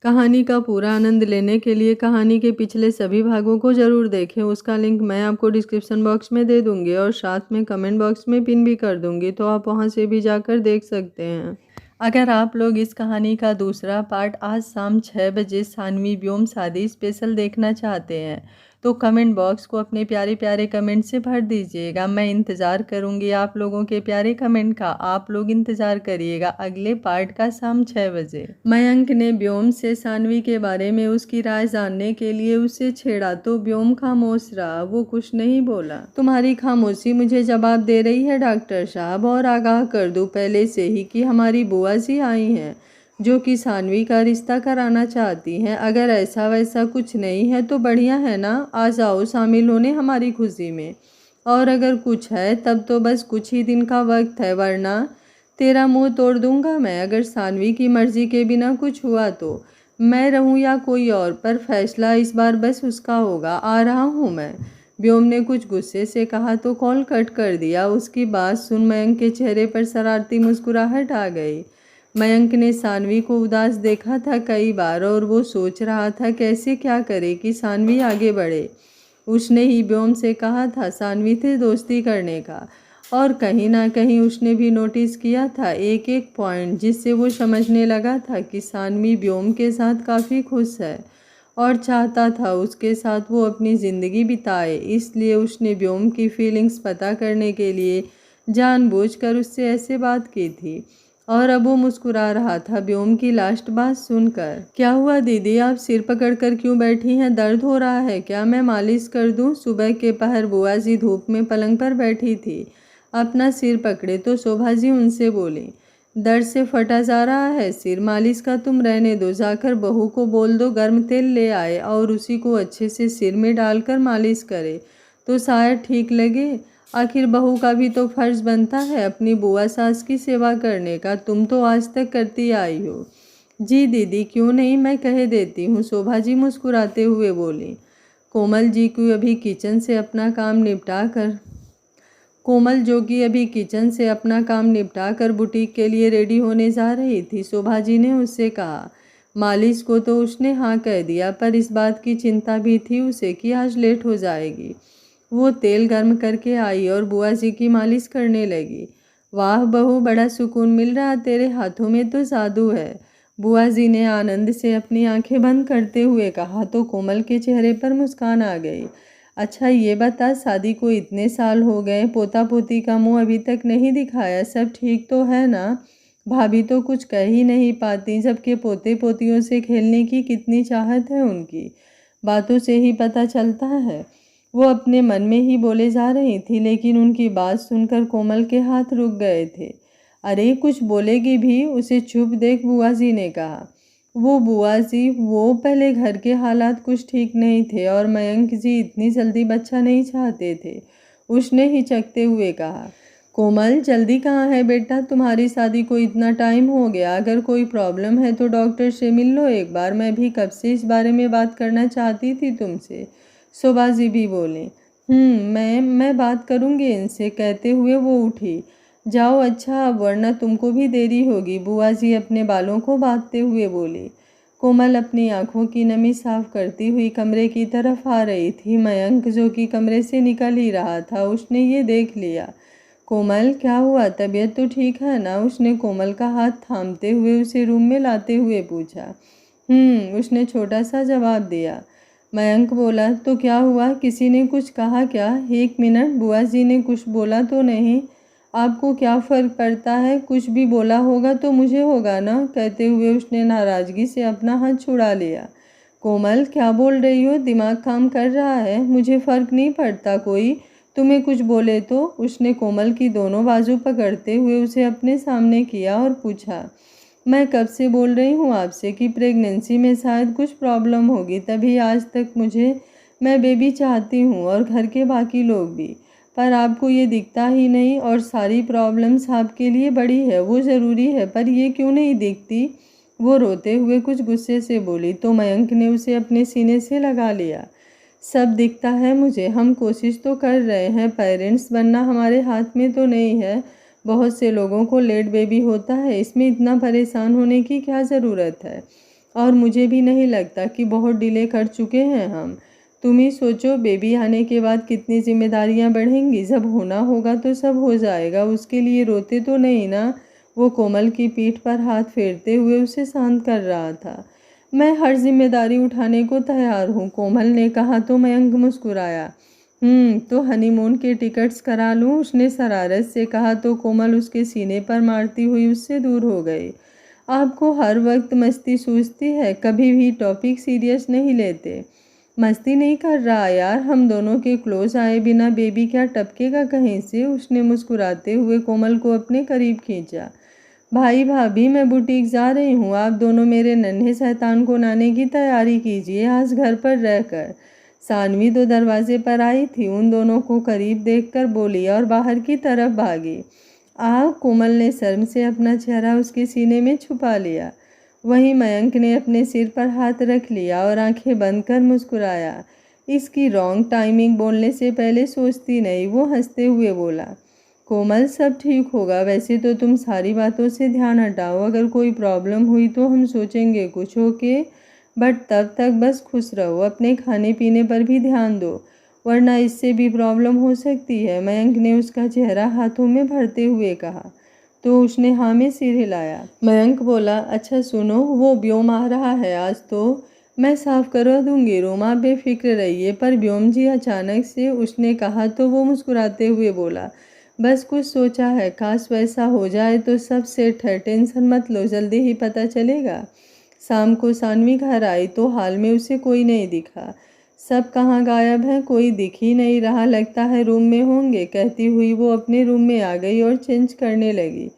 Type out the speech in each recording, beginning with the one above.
कहानी का पूरा आनंद लेने के लिए कहानी के पिछले सभी भागों को ज़रूर देखें। उसका लिंक मैं आपको डिस्क्रिप्शन बॉक्स में दे दूँगी और साथ में कमेंट बॉक्स में पिन भी कर दूँगी, तो आप वहाँ से भी जाकर देख सकते हैं। अगर आप लोग इस कहानी का दूसरा पार्ट आज शाम 6 बजे सानवी व्योम शादी स्पेशल देखना चाहते हैं तो कमेंट बॉक्स को अपने प्यारे प्यारे कमेंट से भर दीजिएगा। मैं इंतज़ार करूँगी आप लोगों के प्यारे कमेंट का। आप लोग इंतज़ार करिएगा अगले पार्ट का शाम 6 बजे। मयंक ने व्योम से सानवी के बारे में उसकी राय जानने के लिए उसे छेड़ा तो व्योम खामोश रहा। वो कुछ नहीं बोला। तुम्हारी खामोशी मुझे जवाब दे रही है डॉक्टर साहब, और आगाह कर दूं पहले से ही कि हमारी बुआ जी आई हैं जो कि सानवी का रिश्ता कराना चाहती हैं। अगर ऐसा वैसा कुछ नहीं है तो बढ़िया है ना, आ जाओ शामिल होने हमारी खुशी में। और अगर कुछ है तब तो बस कुछ ही दिन का वक्त है, वरना तेरा मुंह तोड़ दूंगा मैं। अगर सानवी की मर्जी के बिना कुछ हुआ तो मैं रहूं या कोई और, पर फैसला इस बार बस उसका होगा। आ रहा हूं मैं, व्योम ने कुछ गुस्से से कहा तो कॉल कट कर दिया। उसकी बात सुन मयंक के चेहरे पर शरारती मुस्कुराहट आ गई। मयंक ने सानवी को उदास देखा था कई बार और वो सोच रहा था कैसे क्या करे कि सानवी आगे बढ़े। उसने ही व्योम से कहा था सानवी से दोस्ती करने का, और कहीं ना कहीं उसने भी नोटिस किया था एक एक पॉइंट, जिससे वो समझने लगा था कि सानवी व्योम के साथ काफ़ी खुश है और चाहता था उसके साथ वो अपनी ज़िंदगी बिताए। इसलिए उसने व्योम की फीलिंग्स पता करने के लिए जानबूझकर उससे ऐसे बात की थी। और अब वो मुस्कुरा रहा था व्योम की लास्ट बात सुनकर। क्या हुआ दीदी, आप सिर पकड़कर क्यों बैठी हैं? दर्द हो रहा है क्या? मैं मालिश कर दूं? सुबह के पहर बुआ जी धूप में पलंग पर बैठी थी, अपना सिर पकड़े तो शोभा जी उनसे बोली, दर्द से फटा जा रहा है सिर? मालिश का तुम रहने दो, जाकर बहू को बोल दो गर्म तेल ले आए और उसी को अच्छे से सिर में डालकर मालिश करे तो शायद ठीक लगे। आखिर बहू का भी तो फर्ज बनता है अपनी बुआ सास की सेवा करने का। तुम तो आज तक करती आई हो। जी दीदी, क्यों नहीं, मैं कह देती हूँ, शोभा जी मुस्कुराते हुए बोली। कोमल जी को अभी किचन से अपना काम निपटा कर कोमल जो कि अभी किचन से अपना काम निपटा कर बुटीक के लिए रेडी होने जा रही थी। शोभा जी ने उससे कहा। मालिश को तो उसने हाँ कह दिया, पर इस बात की चिंता भी थी उसे कि आज लेट हो जाएगी। वो तेल गर्म करके आई और बुआ जी की मालिश करने लगी। वाह बहू, बड़ा सुकून मिल रहा, तेरे हाथों में तो जादू है, बुआ जी ने आनंद से अपनी आंखें बंद करते हुए कहा तो कोमल के चेहरे पर मुस्कान आ गई। अच्छा ये बता, शादी को इतने साल हो गए, पोता पोती का मुंह अभी तक नहीं दिखाया, सब ठीक तो है ना? भाभी तो कुछ कह ही नहीं पाती, जबकि पोते पोतियों से खेलने की कितनी चाहत है उनकी, बातों से ही पता चलता है। वो अपने मन में ही बोले जा रही थी, लेकिन उनकी बात सुनकर कोमल के हाथ रुक गए थे। अरे कुछ बोलेगी भी, उसे चुप देख बुआ जी ने कहा। वो बुआ जी, वो पहले घर के हालात कुछ ठीक नहीं थे और मयंक जी इतनी जल्दी बच्चा नहीं चाहते थे, उसने हिचकते हुए कहा। कोमल जल्दी कहाँ है बेटा, तुम्हारी शादी को इतना टाइम हो गया, अगर कोई प्रॉब्लम है तो डॉक्टर से मिल लो एक बार, मैं भी कब से इस बारे में बात करना चाहती थी तुमसे। शोभा जी भी बोली। मैं बात करूँगी इनसे, कहते हुए वो उठी। जाओ अच्छा, अब वरना तुमको भी देरी होगी, बुआ जी अपने बालों को बांधते हुए बोली। कोमल अपनी आंखों की नमी साफ करती हुई कमरे की तरफ आ रही थी। मयंक जो कि कमरे से निकल ही रहा था, उसने ये देख लिया। कोमल क्या हुआ, तबीयत तो ठीक है ना? उसने कोमल का हाथ थामते हुए उसे रूम में लाते हुए पूछा। उसने छोटा सा जवाब दिया। मयंक बोला, तो क्या हुआ, किसी ने कुछ कहा क्या? एक मिनट, बुआ जी ने कुछ बोला तो नहीं? आपको क्या फ़र्क पड़ता है, कुछ भी बोला होगा तो मुझे होगा ना? कहते हुए उसने नाराज़गी से अपना हाथ छुड़ा लिया। कोमल क्या बोल रही हो, दिमाग काम कर रहा है? मुझे फ़र्क नहीं पड़ता कोई, तुम्हें कुछ बोले तो? उसने कोमल की दोनों बाजू पकड़ते हुए उसे अपने सामने किया और पूछा। मैं कब से बोल रही हूँ आपसे कि प्रेगनेंसी में शायद कुछ प्रॉब्लम होगी, तभी आज तक मैं बेबी चाहती हूँ और घर के बाकी लोग भी, पर आपको ये दिखता ही नहीं और सारी प्रॉब्लम्स आपके लिए बड़ी है, वो ज़रूरी है, पर ये क्यों नहीं दिखती? वो रोते हुए कुछ गुस्से से बोली तो मयंक ने उसे अपने सीने से लगा लिया। सब दिखता है मुझे, हम कोशिश तो कर रहे हैं, पेरेंट्स बनना हमारे हाथ में तो नहीं है, बहुत से लोगों को लेट बेबी होता है, इसमें इतना परेशान होने की क्या ज़रूरत है? और मुझे भी नहीं लगता कि बहुत डिले कर चुके हैं हम। तुम ही सोचो बेबी आने के बाद कितनी जिम्मेदारियां बढ़ेंगी। जब होना होगा तो सब हो जाएगा, उसके लिए रोते तो नहीं ना। वो कोमल की पीठ पर हाथ फेरते हुए उसे शांत कर रहा था। मैं हर जिम्मेदारी उठाने को तैयार हूँ, कोमल ने कहा तो मयंक मुस्कुराया। तो हनीमून के टिकट्स करा लूँ, उसने शरारत से कहा तो कोमल उसके सीने पर मारती हुई उससे दूर हो गई। आपको हर वक्त मस्ती सूझती है, कभी भी टॉपिक सीरियस नहीं लेते। मस्ती नहीं कर रहा यार, हम दोनों के क्लोज आए बिना बेबी क्या टपकेगा कहीं से। उसने मुस्कुराते हुए कोमल को अपने करीब खींचा। भाई भाभी मैं बुटीक जा रही हूँ, आप दोनों मेरे नन्हे शैतान को लाने की तैयारी कीजिए आज घर पर रहकर। सानवी तो दरवाजे पर आई थी, उन दोनों को करीब देखकर बोली और बाहर की तरफ भागी। कोमल ने शर्म से अपना चेहरा उसके सीने में छुपा लिया। वहीं मयंक ने अपने सिर पर हाथ रख लिया और आंखें बंद कर मुस्कुराया। इसकी रॉन्ग टाइमिंग बोलने से पहले सोचती नहीं, वो हंसते हुए बोला। कोमल सब ठीक होगा, वैसे तो तुम सारी बातों से ध्यान हटाओ, अगर कोई प्रॉब्लम हुई तो हम सोचेंगे कुछ, ओके। बट तब तक बस खुश रहो, अपने खाने पीने पर भी ध्यान दो, वरना इससे भी प्रॉब्लम हो सकती है। मयंक ने उसका चेहरा हाथों में भरते हुए कहा तो उसने हाँ में सिर हिलाया। मयंक बोला, अच्छा सुनो, वो व्योम आ रहा है आज, तो मैं साफ करवा दूंगी रूम, आप बेफिक्र रहिए। पर व्योम जी अचानक से, उसने कहा तो वो मुस्कुराते हुए बोला, बस कुछ सोचा है, काश वैसा हो जाए तो सब सेट है, टेंशन मत लो, जल्दी ही पता चलेगा। शाम को सानवी घर आई तो हाल में उसे कोई नहीं दिखा। सब कहाँ गायब हैं, कोई दिख ही नहीं रहा, लगता है रूम में होंगे, कहती हुई वो अपने रूम में आ गई और चेंज करने लगी।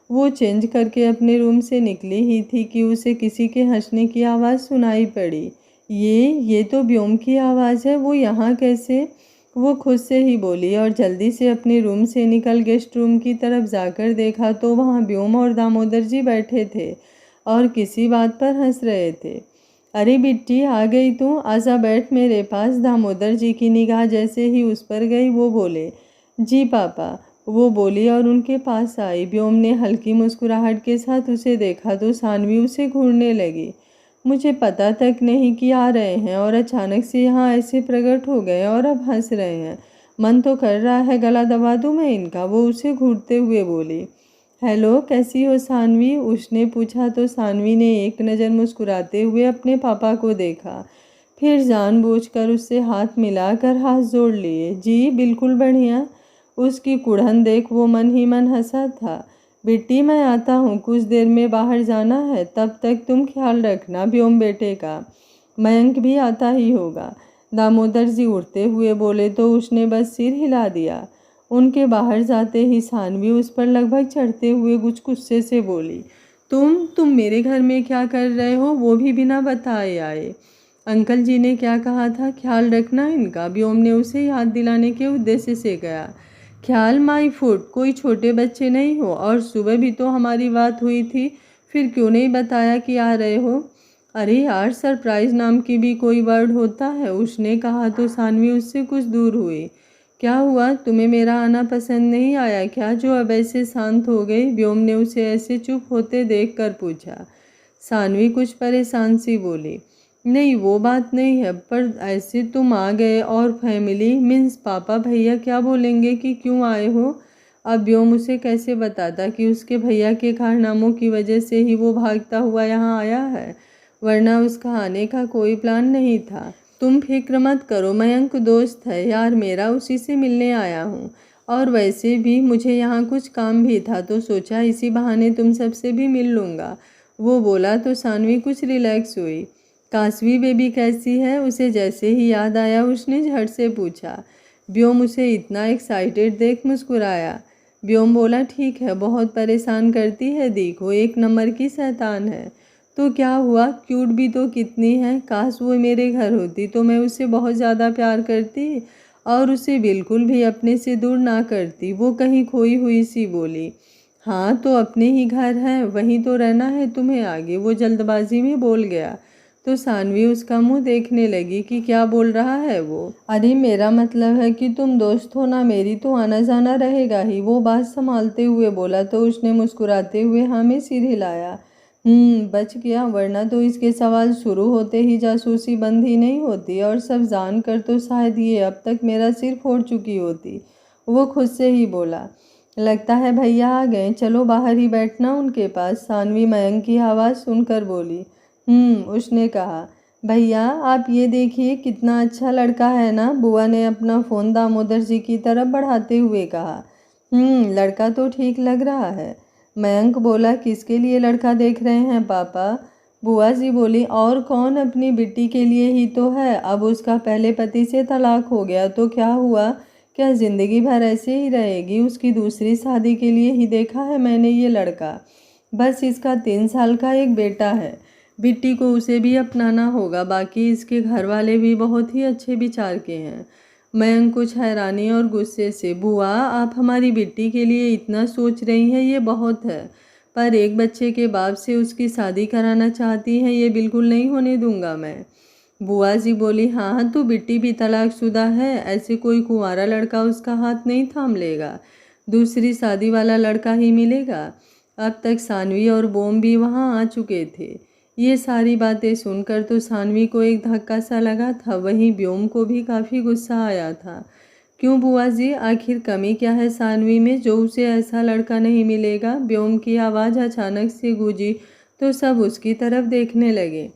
वो चेंज करके अपने रूम से निकली ही थी कि उसे किसी के हंसने की आवाज़ सुनाई पड़ी। ये तो व्योम की आवाज़ है, वो यहाँ कैसे? वो खुद से ही बोली और जल्दी से अपने रूम से निकल गेस्ट रूम की तरफ जाकर देखा तो वहाँ व्योम और दामोदर जी बैठे थे और किसी बात पर हंस रहे थे। अरे बिट्टी आ गई तू, आजा बैठ मेरे पास। दामोदर जी की निगाह जैसे ही उस पर गई वो बोले, जी पापा। वो बोली और उनके पास आई। व्योम ने हल्की मुस्कुराहट के साथ उसे देखा तो सानवी उसे घूरने लगी। मुझे पता तक नहीं कि आ रहे हैं और अचानक से यहाँ ऐसे प्रकट हो गए और अब हंस रहे हैं। मन तो कर रहा है गला दबा दूं मैं इनका, वो उसे घूरते हुए बोली। हेलो कैसी हो सानवी, उसने पूछा तो सानवी ने एक नज़र मुस्कुराते हुए अपने पापा को देखा, फिर जानबूझकर उससे हाथ मिलाकर हाथ जोड़ लिए। जी बिल्कुल बढ़िया। उसकी कुढ़न देख वो मन ही मन हंसा था। बेटी मैं आता हूँ, कुछ देर में बाहर जाना है, तब तक तुम ख्याल रखना व्योम बेटे का। मयंक भी आता ही होगा। दामोदर जी उठते हुए बोले तो उसने बस सिर हिला दिया। उनके बाहर जाते ही सानवी उस पर लगभग चढ़ते हुए कुछ गुस्से से बोली, तुम मेरे घर में क्या कर रहे हो, वो भी बिना बताए आए। अंकल जी ने क्या कहा था, ख्याल रखना इनका, व्योम ने उसे याद दिलाने के उद्देश्य से गया। ख्याल माई फुट, कोई छोटे बच्चे नहीं हो, और सुबह भी तो हमारी बात हुई थी, फिर क्यों नहीं बताया कि आ रहे हो। अरे यार सरप्राइज नाम की भी कोई वर्ड होता है, उसने कहा तो सानवी उससे कुछ दूर हुई। क्या हुआ, तुम्हें मेरा आना पसंद नहीं आया क्या, जो अब ऐसे शांत हो गई। व्योम ने उसे ऐसे चुप होते देख कर पूछा। सानवी कुछ परेशान सी बोली, नहीं वो बात नहीं है, पर ऐसे तुम आ गए और फैमिली मीन्स पापा भैया क्या बोलेंगे कि क्यों आए हो। अब व्योम उसे कैसे बताता कि उसके भैया के कारनामों की वजह से ही वो भागता हुआ यहाँ आया है, वरना उसका आने का कोई प्लान नहीं था। तुम फिक्र मत करो, मयंक दोस्त है यार मेरा, उसी से मिलने आया हूँ, और वैसे भी मुझे यहाँ कुछ काम भी था तो सोचा इसी बहाने तुम सबसे भी मिल लूँगा। वो बोला तो सानवी कुछ रिलैक्स हुई। काशवी बेबी कैसी है, उसे जैसे ही याद आया उसने झट से पूछा। व्योम उसे इतना एक्साइटेड देख मुस्कुराया। व्योम बोला, ठीक है, बहुत परेशान करती है, देखो एक नंबर की शैतान है। तो क्या हुआ, क्यूट भी तो कितनी है, काश वो मेरे घर होती तो मैं उसे बहुत ज़्यादा प्यार करती और उसे बिल्कुल भी अपने से दूर ना करती। वो कहीं खोई हुई सी बोली। हाँ तो अपने ही घर है, वहीं तो रहना है तुम्हें आगे, वो जल्दबाजी में बोल गया। तो सानवी उसका मुंह देखने लगी कि क्या बोल रहा है वो। अरे मेरा मतलब है कि तुम दोस्त हो ना मेरी, तो आना जाना रहेगा ही, वो बात संभालते हुए बोला तो उसने मुस्कुराते हुए हाँ में सिर हिलाया। बच गया, वरना तो इसके सवाल शुरू होते ही जासूसी बंद ही नहीं होती और सब जान कर तो शायद ये अब तक मेरा सिर फोड़ चुकी होती। वो खुद से ही बोला। लगता है भैया आ गए, चलो बाहर ही बैठना उनके पास। सानवी मयंक की आवाज़ सुनकर बोली। उसने कहा। भैया आप ये देखिए कितना अच्छा लड़का है ना, बुआ ने अपना फ़ोन दामोदर जी की तरफ बढ़ाते हुए कहा। लड़का तो ठीक लग रहा है। मयंक बोला। किसके लिए लड़का देख रहे हैं पापा? बुआ जी बोली। और कौन, अपनी बिट्टी के लिए ही तो है। अब उसका पहले पति से तलाक हो गया तो क्या हुआ, क्या ज़िंदगी भर ऐसे ही रहेगी? उसकी दूसरी शादी के लिए ही देखा है मैंने ये लड़का। बस इसका 3 साल का एक बेटा है, बिट्टी को उसे भी अपनाना होगा। बाकी इसके घर वाले भी बहुत ही अच्छे विचार के हैं। मयंक कुछ हैरानी और गुस्से से। बुआ आप हमारी बिट्टी के लिए इतना सोच रही हैं, ये बहुत है। पर एक बच्चे के बाप से उसकी शादी कराना चाहती हैं, ये बिल्कुल नहीं होने दूंगा मैं। बुआ जी बोली। हाँ तो बिट्टी भी तलाकशुदा है, ऐसे कोई कुंवारा लड़का उसका हाथ नहीं थाम लेगा। दूसरी शादी वाला लड़का ही मिलेगा। अब तक सानवी और बोम भी वहाँ आ चुके थे। ये सारी बातें सुनकर तो सानवी को एक धक्का सा लगा था, वहीं व्योम को भी काफ़ी गुस्सा आया था। क्यों बुआ जी, आखिर कमी क्या है सानवी में जो उसे ऐसा लड़का नहीं मिलेगा? व्योम की आवाज़ अचानक से गूंजी तो सब उसकी तरफ देखने लगे।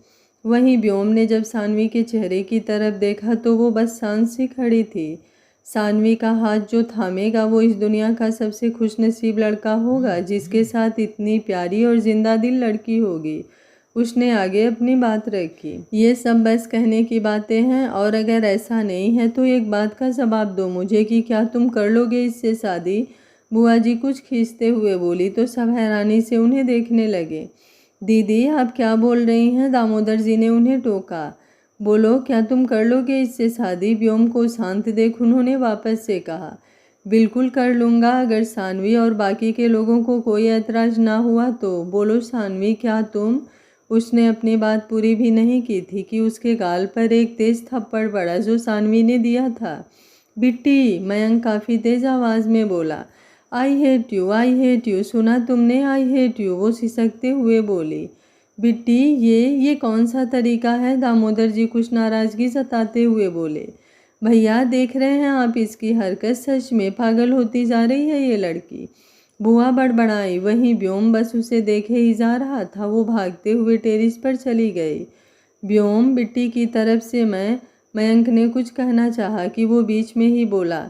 वहीं व्योम ने जब सानवी के चेहरे की तरफ देखा तो वो बस शांत सी खड़ी थी। सानवी का हाथ जो थामेगा वो इस दुनिया का सबसे खुशनसीब लड़का होगा, जिसके साथ इतनी प्यारी और जिंदा दिल लड़की होगी। उसने आगे अपनी बात रखी। ये सब बस कहने की बातें हैं, और अगर ऐसा नहीं है तो एक बात का जवाब दो मुझे कि क्या तुम कर लोगे इससे शादी? बुआ जी कुछ खींचते हुए बोली तो सब हैरानी से उन्हें देखने लगे। दीदी आप क्या बोल रही हैं? दामोदर जी ने उन्हें टोका। बोलो, क्या तुम कर लोगे इससे शादी? व्योम को शांत देख उन्होंने वापस से कहा। बिल्कुल कर लूँगा, अगर सानवी और बाकी के लोगों को कोई ऐतराज़ ना हुआ तो। बोलो सानवी, क्या तुम? उसने अपनी बात पूरी भी नहीं की थी कि उसके गाल पर एक तेज थप्पड़ पड़ा जो सानवी ने दिया था। बिट्टी, मयंक काफ़ी तेज आवाज़ में बोला। I hate you, I hate you, सुना तुमने? आई हेट यू, वो सिसकते हुए बोली। बिट्टी ये कौन सा तरीका है? दामोदर जी कुछ नाराज़गी जताते हुए बोले। भैया देख रहे हैं आप इसकी हरकत, सच में पागल होती जा रही है ये लड़की। बुआ बड़बड़ाई। वहीं व्योम बस उसे देखे ही जा रहा था। वो भागते हुए टेरिस पर चली गई। व्योम, बिट्टी की तरफ से मयंक ने कुछ कहना चाहा कि वो बीच में ही बोला।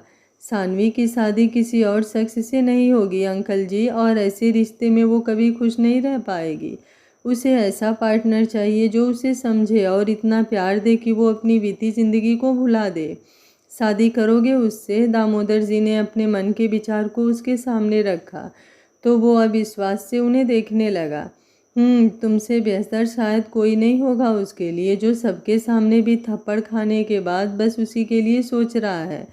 सानवी की शादी किसी और शख्स से नहीं होगी अंकल जी, और ऐसे रिश्ते में वो कभी खुश नहीं रह पाएगी। उसे ऐसा पार्टनर चाहिए जो उसे समझे और इतना प्यार दे कि वो अपनी बीती जिंदगी को भुला दे। शादी करोगे उससे? दामोदर जी ने अपने मन के विचार को उसके सामने रखा तो वो अविश्वास से उन्हें देखने लगा। तुमसे बेहतर शायद कोई नहीं होगा उसके लिए, जो सबके सामने भी थप्पड़ खाने के बाद बस उसी के लिए सोच रहा है।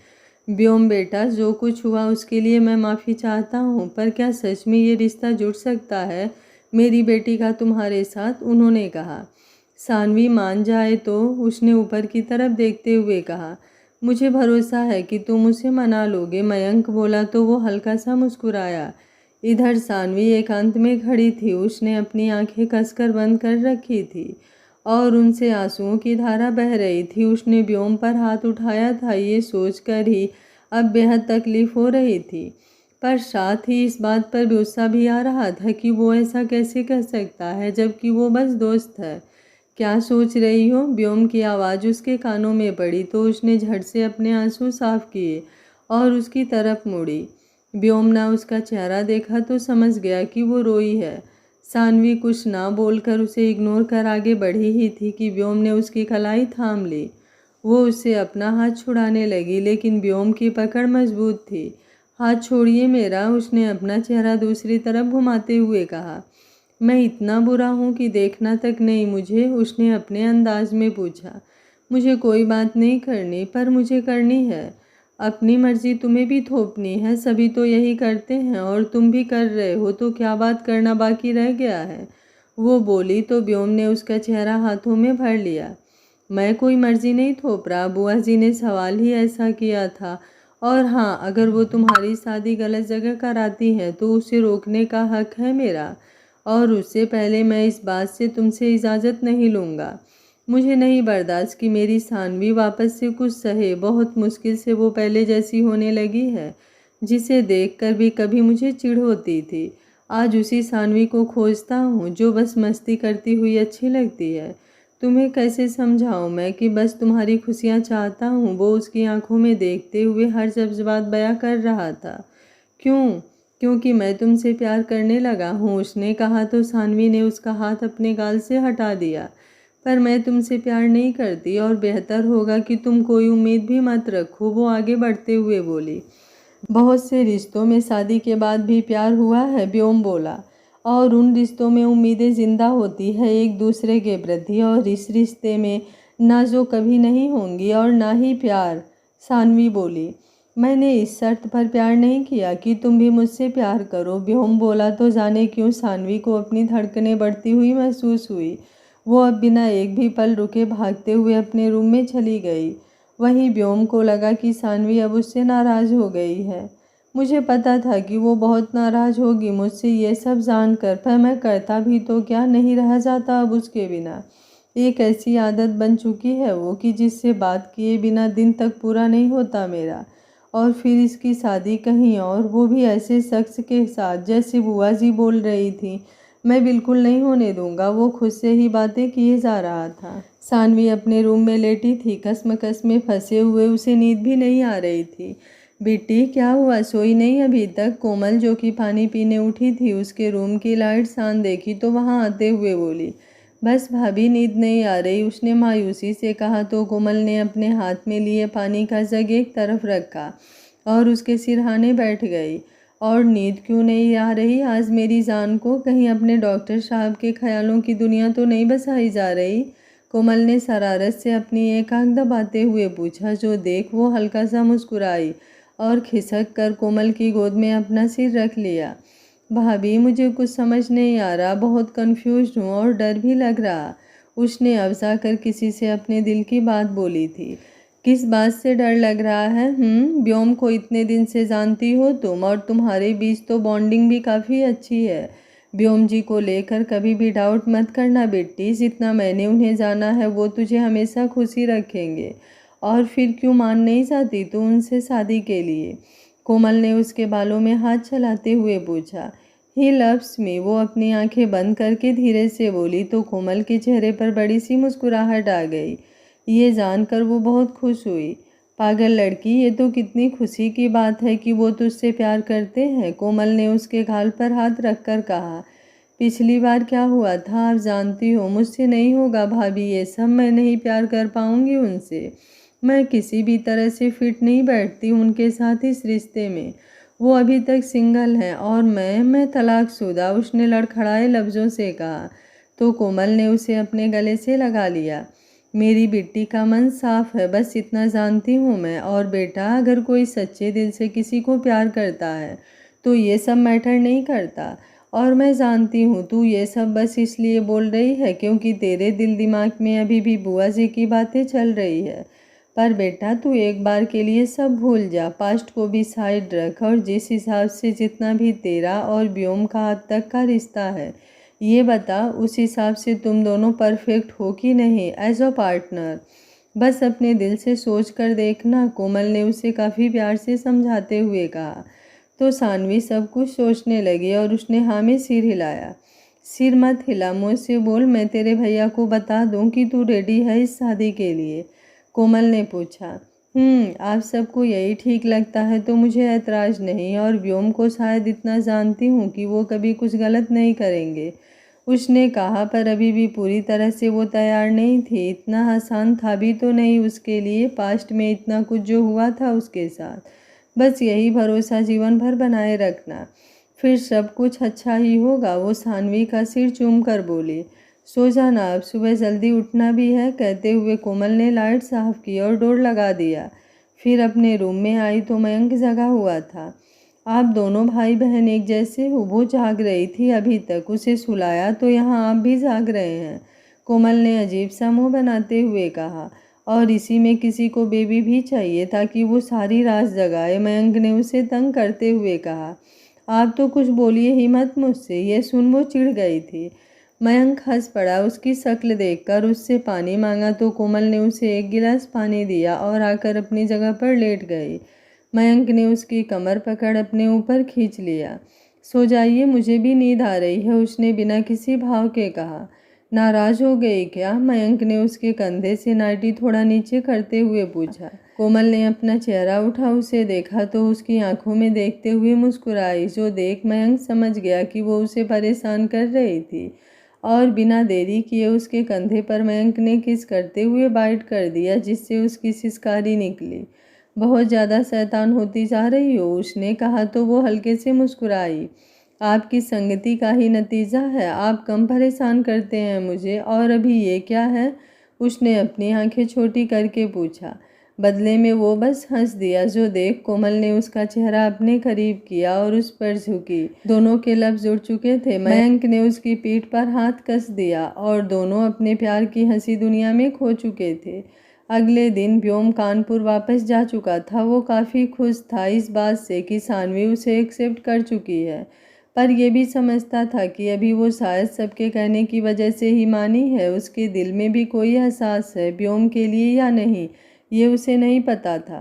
व्योम बेटा, जो कुछ हुआ उसके लिए मैं माफ़ी चाहता हूँ, पर क्या सच में ये रिश्ता जुड़ सकता है मेरी बेटी का तुम्हारे साथ? उन्होंने कहा। सानवी मान जाए तो? उसने ऊपर की तरफ देखते हुए कहा। मुझे भरोसा है कि तुम उसे मना लोगे, मयंक बोला तो वो हल्का सा मुस्कुराया। इधर सानवी एकांत में खड़ी थी। उसने अपनी आंखें कसकर बंद कर रखी थी और उनसे आंसुओं की धारा बह रही थी। उसने व्योम पर हाथ उठाया था, ये सोचकर ही अब बेहद तकलीफ हो रही थी, पर साथ ही इस बात पर गुस्सा भी आ रहा था कि वो ऐसा कैसे कह सकता है जबकि वो बस दोस्त है। क्या सोच रही हो? व्योम की आवाज़ उसके कानों में पड़ी तो उसने झट से अपने आंसू साफ किए और उसकी तरफ मुड़ी। व्योम ने उसका चेहरा देखा तो समझ गया कि वो रोई है। सानवी कुछ ना बोलकर उसे इग्नोर कर आगे बढ़ी ही थी कि व्योम ने उसकी कलाई थाम ली। वो उससे अपना हाथ छुड़ाने लगी, लेकिन व्योम की पकड़ मजबूत थी। हाथ छोड़िए मेरा, उसने अपना चेहरा दूसरी तरफ घुमाते हुए कहा। मैं इतना बुरा हूँ कि देखना तक नहीं मुझे? उसने अपने अंदाज में पूछा। मुझे कोई बात नहीं करनी, पर मुझे करनी है। अपनी मर्जी तुम्हें भी थोपनी है, सभी तो यही करते हैं और तुम भी कर रहे हो, तो क्या बात करना बाकी रह गया है? वो बोली तो व्योम ने उसका चेहरा हाथों में भर लिया। मैं कोई मर्जी नहीं थोप रहा, बुआ जी ने सवाल ही ऐसा किया था। और हाँ, अगर वो तुम्हारी शादी गलत जगह कराती है तो उसे रोकने का हक है मेरा। और उससे पहले मैं इस बात से तुमसे इजाज़त नहीं लूँगा। मुझे नहीं बर्दाश्त कि मेरी सानवी वापस से कुछ सहे। बहुत मुश्किल से वो पहले जैसी होने लगी है, जिसे देखकर भी कभी मुझे चिढ़ होती थी। आज उसी सानवी को खोजता हूँ जो बस मस्ती करती हुई अच्छी लगती है। तुम्हें कैसे समझाऊँ मैं कि बस तुम्हारी खुशियाँ चाहता हूँ। वो उसकी आंखों में देखते हुए हर जज्बात बयां कर रहा था। क्यों? क्योंकि मैं तुमसे प्यार करने लगा हूँ, उसने कहा तो सानवी ने उसका हाथ अपने गाल से हटा दिया। पर मैं तुमसे प्यार नहीं करती और बेहतर होगा कि तुम कोई उम्मीद भी मत रखो, वो आगे बढ़ते हुए बोली। बहुत से रिश्तों में शादी के बाद भी प्यार हुआ है, व्योम बोला, और उन रिश्तों में उम्मीदें जिंदा होती है एक दूसरे के प्रति, और इस रिश्ते में ना जो कभी नहीं होंगी और ना ही प्यार, सानवी बोली। मैंने इस शर्त पर प्यार नहीं किया कि तुम भी मुझसे प्यार करो, व्योम बोला। तो जाने क्यों सानवी को अपनी धड़कनें बढ़ती हुई महसूस हुई। वो अब बिना एक भी पल रुके भागते हुए अपने रूम में चली गई। वहीं व्योम को लगा कि सानवी अब उससे नाराज़ हो गई है। मुझे पता था कि वो बहुत नाराज़ होगी मुझसे ये सब जानकर, पर मैं करता भी तो क्या, नहीं रहा जाता अब उसके बिना। एक ऐसी आदत बन चुकी है वो कि जिससे बात किए बिना दिन तक पूरा नहीं होता मेरा। और फिर इसकी शादी कहीं और, वो भी ऐसे शख्स के साथ जैसे बुआ जी बोल रही थी। मैं बिल्कुल नहीं होने दूंगा। वो खुद से ही बातें किए जा रहा था। सानवी अपने रूम में लेटी थी, कसमकस में फंसे हुए। उसे नींद भी नहीं आ रही थी। बेटी क्या हुआ, सोई नहीं अभी तक? कोमल जो कि पानी पीने उठी थी, उसके रूम की लाइट शान देखी तो वहां आते हुए बोली, बस भाभी नींद नहीं आ रही, उसने मायूसी से कहा। तो कोमल ने अपने हाथ में लिए पानी का जग एक तरफ रखा और उसके सिरहाने बैठ गई। और नींद क्यों नहीं आ रही आज मेरी जान को? कहीं अपने डॉक्टर साहब के ख्यालों की दुनिया तो नहीं बसाई जा रही? कोमल ने शरारत से अपनी एक आंख दबाते हुए पूछा। जो देख वो हल्का सा मुस्कुराई और खिसक कर कोमल की गोद में अपना सिर रख लिया। भाभी मुझे कुछ समझ नहीं आ रहा, बहुत कंफ्यूज हूँ और डर भी लग रहा। उसने अवसा कर किसी से अपने दिल की बात बोली थी। किस बात से डर लग रहा है? व्योम को इतने दिन से जानती हो तुम, और तुम्हारे बीच तो बॉन्डिंग भी काफ़ी अच्छी है। व्योम जी को लेकर कभी भी डाउट मत करना बेटी, जितना मैंने उन्हें जाना है वो तुझे हमेशा खुशी रखेंगे। और फिर क्यों मान नहीं जाती तू उनसे शादी के लिए? कोमल ने उसके बालों में हाथ चलाते हुए पूछा। ही लव्स मी, वो अपनी आंखें बंद करके धीरे से बोली। तो कोमल के चेहरे पर बड़ी सी मुस्कुराहट आ गई। ये जानकर वो बहुत खुश हुई। पागल लड़की, ये तो कितनी खुशी की बात है कि वो तुझसे प्यार करते हैं। कोमल ने उसके गाल पर हाथ रखकर कहा, पिछली बार क्या हुआ था आप जानती हो। मुझसे नहीं होगा भाभी ये सब, मैं नहीं प्यार कर पाऊंगी उनसे। मैं किसी भी तरह से फिट नहीं बैठती उनके साथ इस रिश्ते में। वो अभी तक सिंगल हैं और मैं तलाकशुदा, उसने लड़खड़ाए लफ्ज़ों से कहा। तो कोमल ने उसे अपने गले से लगा लिया। मेरी बेटी का मन साफ है, बस इतना जानती हूँ मैं। और बेटा, अगर कोई सच्चे दिल से किसी को प्यार करता है तो ये सब मैटर नहीं करता। और मैं जानती हूँ तू ये सब बस इसलिए बोल रही है क्योंकि तेरे दिल दिमाग में अभी भी बुआ जी की बातें चल रही है। पर बेटा, तू एक बार के लिए सब भूल जा, पास्ट को भी साइड रख, और जिस हिसाब से जितना भी तेरा और व्योम का अब तक का रिश्ता है, ये बता उस हिसाब से तुम दोनों परफेक्ट हो कि नहीं एज अ पार्टनर। बस अपने दिल से सोच कर देखना, कोमल ने उसे काफ़ी प्यार से समझाते हुए कहा। तो सानवी सब कुछ सोचने लगी और उसने हाँ में सिर हिलाया। सिर मत हिला, मुझसे बोल, मैं तेरे भैया को बता दूं कि तू रेडी है इस शादी के लिए? कोमल ने पूछा। आप सबको यही ठीक लगता है तो मुझे ऐतराज़ नहीं, और व्योम को शायद इतना जानती हूँ कि वो कभी कुछ गलत नहीं करेंगे, उसने कहा। पर अभी भी पूरी तरह से वो तैयार नहीं थी। इतना आसान था भी तो नहीं उसके लिए, पास्ट में इतना कुछ जो हुआ था उसके साथ। बस यही भरोसा जीवन भर बनाए रखना, फिर सब कुछ अच्छा ही होगा। वो सानवी का सिर चूम कर बोली। सो जाना, अब सुबह जल्दी उठना भी है, कहते हुए कोमल ने लाइट साफ की और डोर लगा दिया। फिर अपने रूम में आई तो मयंक जगा हुआ था। आप दोनों भाई बहन एक जैसे हो? वो जाग रही थी अभी तक, उसे सुलाया तो यहाँ आप भी जाग रहे हैं, कोमल ने अजीब सा मुँह बनाते हुए कहा। और इसी में किसी को बेबी भी चाहिए ताकि वो सारी रात जगाए, मयंक ने उसे तंग करते हुए कहा। आप तो कुछ बोलिए ही मत मुझसे। ये सुन वो चिढ़ गई थी। मयंक हंस पड़ा। उसकी शक्ल देखकर उससे पानी मांगा तो कोमल ने उसे एक गिलास पानी दिया और आकर अपनी जगह पर लेट गई। मयंक ने उसकी कमर पकड़ अपने ऊपर खींच लिया। सो जाइए, मुझे भी नींद आ रही है, उसने बिना किसी भाव के कहा। नाराज हो गई क्या? मयंक ने उसके कंधे से नाइटी थोड़ा नीचे करते हुए पूछा। कोमल ने अपना चेहरा उठा उसे देखा तो उसकी आंखों में देखते हुए मुस्कुराई, जो देख मयंक समझ गया कि वो उसे परेशान कर रही थी। और बिना देरी किए उसके कंधे पर मयंक ने किस करते हुए बाइट कर दिया, जिससे उसकी सिसकारी निकली। बहुत ज़्यादा शैतान होती जा रही हो, उसने कहा तो वो हल्के से मुस्कुराई। आपकी संगति का ही नतीजा है, आप कम परेशान करते हैं मुझे। और अभी ये क्या है? उसने अपनी आंखें छोटी करके पूछा। बदले में वो बस हंस दिया, जो देख कोमल ने उसका चेहरा अपने करीब किया और उस पर झुकी। दोनों के लफ्ज जुड़ चुके थे। मयंक ने उसकी पीठ पर हाथ कस दिया और दोनों अपने प्यार की हंसी दुनिया में खो चुके थे। अगले दिन व्योम कानपुर वापस जा चुका था। वो काफ़ी खुश था इस बात से कि सानवी उसे एक्सेप्ट कर चुकी है, पर यह भी समझता था कि अभी वो शायद सबके कहने की वजह से ही मानी है। उसके दिल में भी कोई एहसास है व्योम के लिए या नहीं, ये उसे नहीं पता था,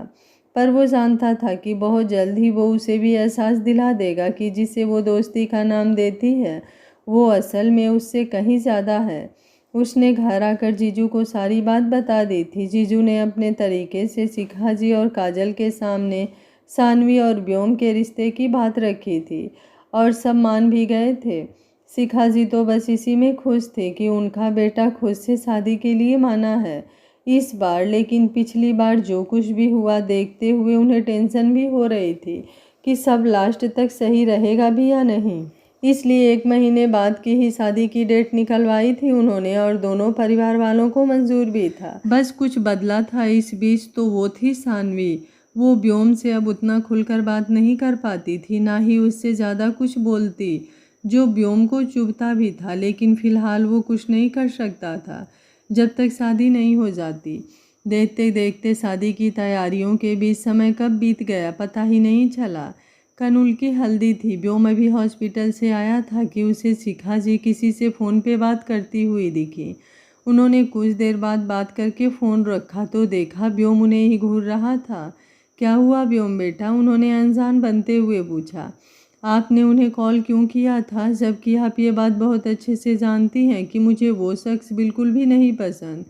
पर वो जानता था कि बहुत जल्द ही वो उसे भी एहसास दिला देगा कि जिसे वो दोस्ती का नाम देती है वो असल में उससे कहीं ज़्यादा है। उसने घर आकर जीजू को सारी बात बता दी थी। जीजू ने अपने तरीके से शिखा जी और काजल के सामने सानवी और व्योम के रिश्ते की बात रखी थी और सब मान भी गए थे। शिखा जी तो बस इसी में खुश थे कि उनका बेटा खुद से शादी के लिए माना है इस बार। लेकिन पिछली बार जो कुछ भी हुआ देखते हुए उन्हें टेंशन भी हो रही थी कि सब लास्ट तक सही रहेगा भी या नहीं। इसलिए 1 महीने बाद की ही शादी की डेट निकलवाई थी उन्होंने और दोनों परिवार वालों को मंजूर भी था। बस कुछ बदला था इस बीच, तो वो थी सानवी। वो व्योम से अब उतना खुलकर बात नहीं कर पाती थी, ना ही उससे ज़्यादा कुछ बोलती, जो व्योम को चुभता भी था। लेकिन फिलहाल वो कुछ नहीं कर सकता था जब तक शादी नहीं हो जाती। देखते देखते शादी की तैयारियों के बीच समय कब बीत गया पता ही नहीं चला। कनुल की हल्दी थी। व्योम अभी हॉस्पिटल से आया था कि उसे शिखा जी किसी से फ़ोन पे बात करती हुई दिखी। उन्होंने कुछ देर बाद बात करके फ़ोन रखा तो देखा व्योम उन्हें ही घूर रहा था। क्या हुआ व्योम बेटा? उन्होंने अनजान बनते हुए पूछा। आपने उन्हें कॉल क्यों किया था, जबकि आप ये बात बहुत अच्छे से जानती हैं कि मुझे वो शख्स बिल्कुल भी नहीं पसंद।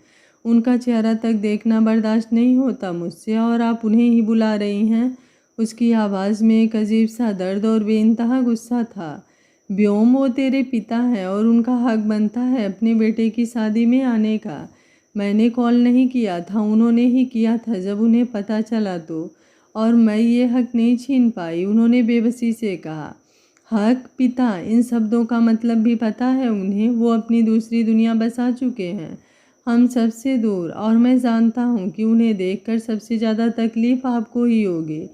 उनका चेहरा तक देखना बर्दाश्त नहीं होता मुझसे और आप उन्हें ही बुला रही हैं। उसकी आवाज़ में एक अजीब सा दर्द और बेइंतहा गुस्सा था। व्योम, वो तेरे पिता हैं और उनका हक बनता है अपने बेटे की शादी में आने का। मैंने कॉल नहीं किया था, उन्होंने ही किया था जब उन्हें पता चला तो। और मैं ये हक नहीं छीन पाई, उन्होंने बेबसी से कहा। हक? पिता? इन शब्दों का मतलब भी पता है उन्हें? वो अपनी दूसरी दुनिया बसा चुके हैं, हम सबसे दूर। और मैं जानता हूँ कि उन्हें देखकर सबसे ज़्यादा तकलीफ़ आपको ही होगी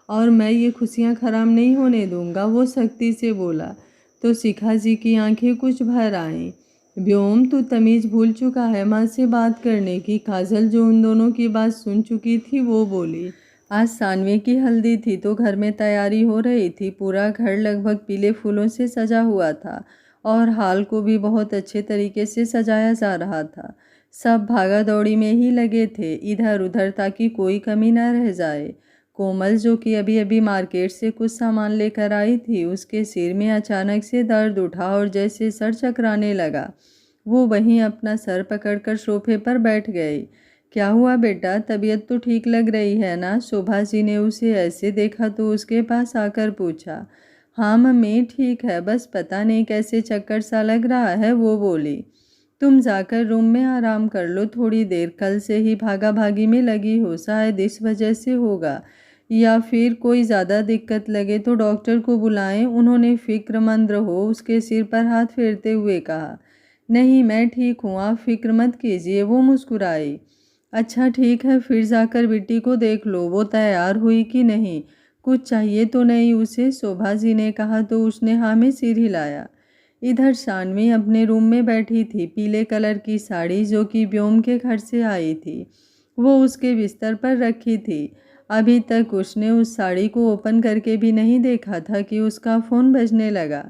और मैं ये खुशियाँ खराब नहीं होने दूंगा, वो सख्ती से बोला। तो शिखा जी की आंखें कुछ भर आईं। व्योम, तू तमीज़ भूल चुका है माँ से बात करने की। काजल, जो उन दोनों की बात सुन चुकी थी, वो बोली। आज सानवी की हल्दी थी तो घर में तैयारी हो रही थी। पूरा घर लगभग पीले फूलों से सजा हुआ था और हाल को भी बहुत अच्छे तरीके से सजाया जा रहा था। सब भागा दौड़ी में ही लगे थे इधर उधर, ताकि कोई कमी न रह जाए। कोमल, जो कि अभी अभी मार्केट से कुछ सामान लेकर आई थी, उसके सिर में अचानक से दर्द उठा और जैसे सर चकराने लगा। वो वहीं अपना सर पकड़कर सोफे पर बैठ गई। क्या हुआ बेटा? तबीयत तो ठीक लग रही है ना? शोभा जी ने उसे ऐसे देखा तो उसके पास आकर पूछा। हाँ मम्मी, ठीक है, बस पता नहीं कैसे चक्कर सा लग रहा है, वो बोली। तुम जाकर रूम में आराम कर लो थोड़ी देर, कल से ही भागा भागी में लगी हो, शायद इस वजह से होगा, या फिर कोई ज़्यादा दिक्कत लगे तो डॉक्टर को बुलाएं। उन्होंने फिक्रमंद रहो, उसके सिर पर हाथ फेरते हुए कहा। नहीं, मैं ठीक हूँ, आप फिक्र मत कीजिए, वो मुस्कुराई। अच्छा ठीक है, फिर जाकर बेटी को देख लो, वो तैयार हुई कि नहीं, कुछ चाहिए तो नहीं उसे? शोभा जी ने कहा तो उसने हाँ में सिर हिलाया। इधर सानवी अपने रूम में बैठी थी। पीले कलर की साड़ी, जो कि व्योम के घर से आई थी, वो उसके बिस्तर पर रखी थी। अभी तक उसने उस साड़ी को ओपन करके भी नहीं देखा था कि उसका फ़ोन बजने लगा।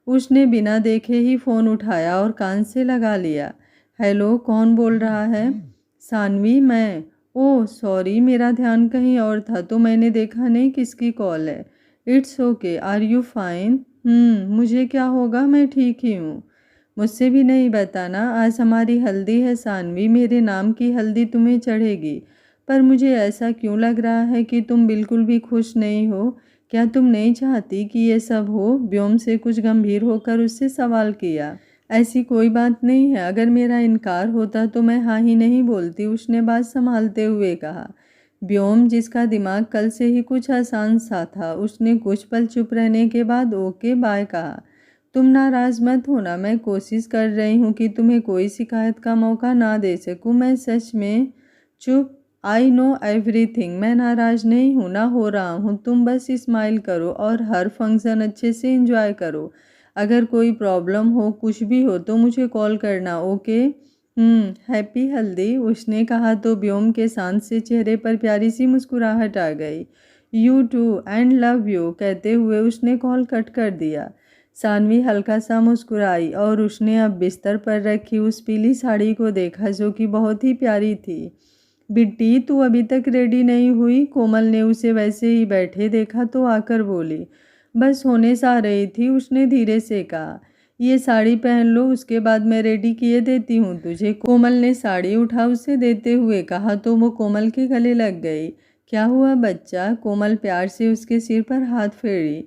उसने बिना देखे ही फ़ोन उठाया और कान से लगा लिया। हेलो, कौन बोल रहा है? सानवी, मैं। ओह सॉरी, मेरा ध्यान कहीं और था तो मैंने देखा नहीं किसकी कॉल है। It's okay, are you fine? मुझे क्या होगा, मैं ठीक ही हूँ। मुझसे भी नहीं बताना, आज हमारी हल्दी है सानवी, मेरे नाम की हल्दी तुम्हें चढ़ेगी। पर मुझे ऐसा क्यों लग रहा है कि तुम बिल्कुल भी खुश नहीं हो? क्या तुम नहीं चाहती कि ये सब हो? व्योम से कुछ गंभीर होकर उससे सवाल किया। ऐसी कोई बात नहीं है, अगर मेरा इनकार होता तो मैं हाँ ही नहीं बोलती, उसने बात संभालते हुए कहा। व्योम, जिसका दिमाग कल से ही कुछ आसान सा था, उसने कुछ पल चुप रहने के बाद ओके बाय कहा। तुम नाराज मत होना, मैं कोशिश कर रही हूँ कि तुम्हें कोई शिकायत का मौका ना दे सकूँ। मैं सच में चुप। I know everything. मैं नाराज नहीं हूँ, ना हो रहा हूँ। तुम बस स्माइल करो और हर फंक्शन अच्छे से एंजॉय करो। अगर कोई प्रॉब्लम हो, कुछ भी हो तो मुझे कॉल करना, ओके? हैप्पी हल्दी, उसने कहा तो व्योम के शांत से चेहरे पर प्यारी सी मुस्कुराहट आ गई। You too and love you कहते हुए उसने कॉल कट कर दिया। सानवी हल्का सा मुस्कुराई और उसने अब बिस्तर पर रखी उस पीली साड़ी को देखा जो कि बहुत ही प्यारी थी। बिट्टी, तू अभी तक रेडी नहीं हुई? कोमल ने उसे वैसे ही बैठे देखा तो आकर बोली। बस होने सा रही थी, उसने धीरे से कहा। ये साड़ी पहन लो, उसके बाद मैं रेडी किए देती हूँ तुझे। कोमल ने साड़ी उठा उसे देते हुए कहा तो वो कोमल के गले लग गई। क्या हुआ बच्चा? कोमल प्यार से उसके सिर पर हाथ फेरी।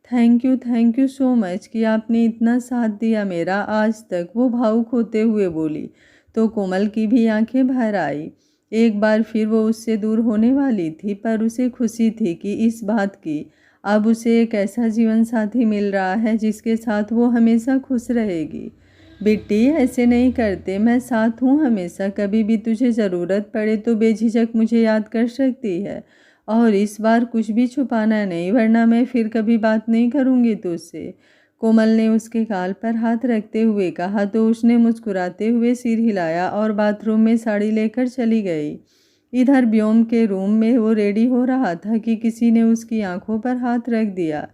थैंक यू सो मच कि आपने इतना साथ दिया मेरा आज तक, वो भावुक होते हुए बोली। तो कोमल की भी आंखें भर आई। एक बार फिर वो उससे दूर होने वाली थी, पर उसे खुशी थी कि इस बात की, अब उसे एक ऐसा जीवन साथी मिल रहा है जिसके साथ वो हमेशा खुश रहेगी। बेटी, ऐसे नहीं करते, मैं साथ हूँ हमेशा, कभी भी तुझे ज़रूरत पड़े तो बेझिझक मुझे याद कर सकती है। और इस बार कुछ भी छुपाना नहीं, वरना मैं फिर कभी बात नहीं करूँगी तुझसे। कोमल ने उसके गाल पर हाथ रखते हुए कहा तो उसने मुस्कुराते हुए सिर हिलाया और बाथरूम में साड़ी लेकर चली गई। इधर व्योम के रूम में वो रेडी हो रहा था कि किसी ने उसकी आंखों पर हाथ रख दिया।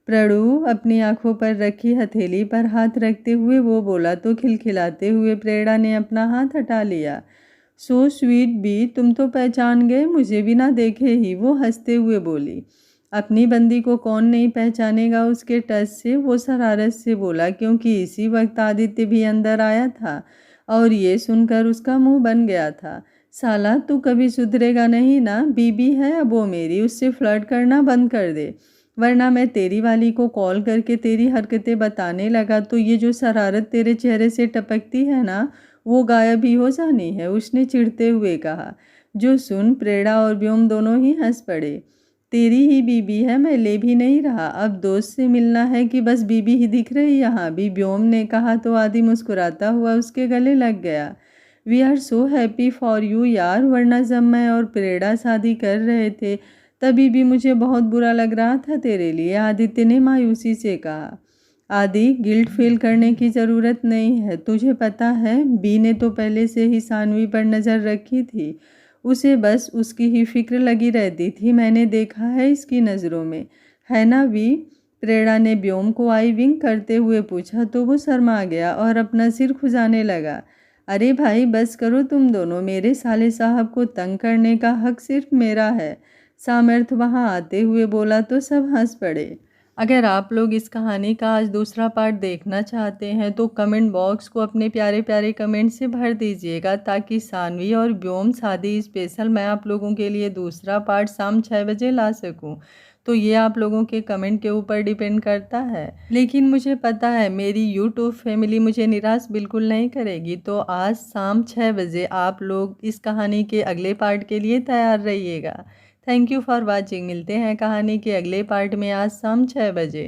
प्रणु, अपनी आंखों पर रखी हथेली पर हाथ रखते हुए वो बोला तो खिलखिलाते हुए प्रेरणा ने अपना हाथ हटा लिया। सो स्वीट बी, तुम तो पहचान गए, मुझे बिना देखे ही, वो हंसते हुए बोली। अपनी बंदी को कौन नहीं पहचानेगा उसके टच से, वो शरारत से बोला, क्योंकि इसी वक्त आदित्य भी अंदर आया था और ये सुनकर उसका मुंह बन गया था। साला, तू कभी सुधरेगा नहीं ना? बीबी है अब वो मेरी, उससे फ्लर्ट करना बंद कर दे, वरना मैं तेरी वाली को कॉल करके तेरी हरकतें बताने लगा तो ये जो शरारत तेरे चेहरे से टपकती है ना, वो गायब ही हो जानी है, उसने चिढ़ते हुए कहा। जो सुन, प्रेरणा और व्योम दोनों ही हंस पड़े। तेरी ही बीबी है, मैं ले भी नहीं रहा, अब दोस्त से मिलना है कि बस बीबी ही दिख रही यहाँ भी, व्योम ने कहा तो आदि मुस्कुराता हुआ उसके गले लग गया। We are so happy for you यार, वरना जब मैं और प्रेरणा शादी कर रहे थे तभी भी मुझे बहुत बुरा लग रहा था तेरे लिए, आदित्य ने मायूसी से कहा। आदि, गिल्ट फील करने की ज़रूरत नहीं है, तुझे पता है बी ने तो पहले से ही सानवी पर नज़र रखी थी, उसे बस उसकी ही फिक्र लगी रहती थी, मैंने देखा है इसकी नज़रों में, है ना वी? प्रेरणा ने व्योम को आई विंक करते हुए पूछा तो वो शर्मा गया और अपना सिर खुजाने लगा। अरे भाई बस करो तुम दोनों, मेरे साले साहब को तंग करने का हक सिर्फ मेरा है, सामर्थ वहाँ आते हुए बोला तो सब हंस पड़े। अगर आप लोग इस कहानी का आज दूसरा पार्ट देखना चाहते हैं तो कमेंट बॉक्स को अपने प्यारे प्यारे कमेंट से भर दीजिएगा, ताकि सानवी और व्योम शादी स्पेशल मैं आप लोगों के लिए दूसरा पार्ट शाम 6 बजे ला सकूं। तो ये आप लोगों के कमेंट के ऊपर डिपेंड करता है, लेकिन मुझे पता है मेरी यूट्यूब फैमिली मुझे निराश बिल्कुल नहीं करेगी। तो आज शाम 6 बजे आप लोग इस कहानी के अगले पार्ट के लिए तैयार रहिएगा। Thank you for watching. मिलते हैं कहानी के अगले पार्ट में आज शाम 6 बजे।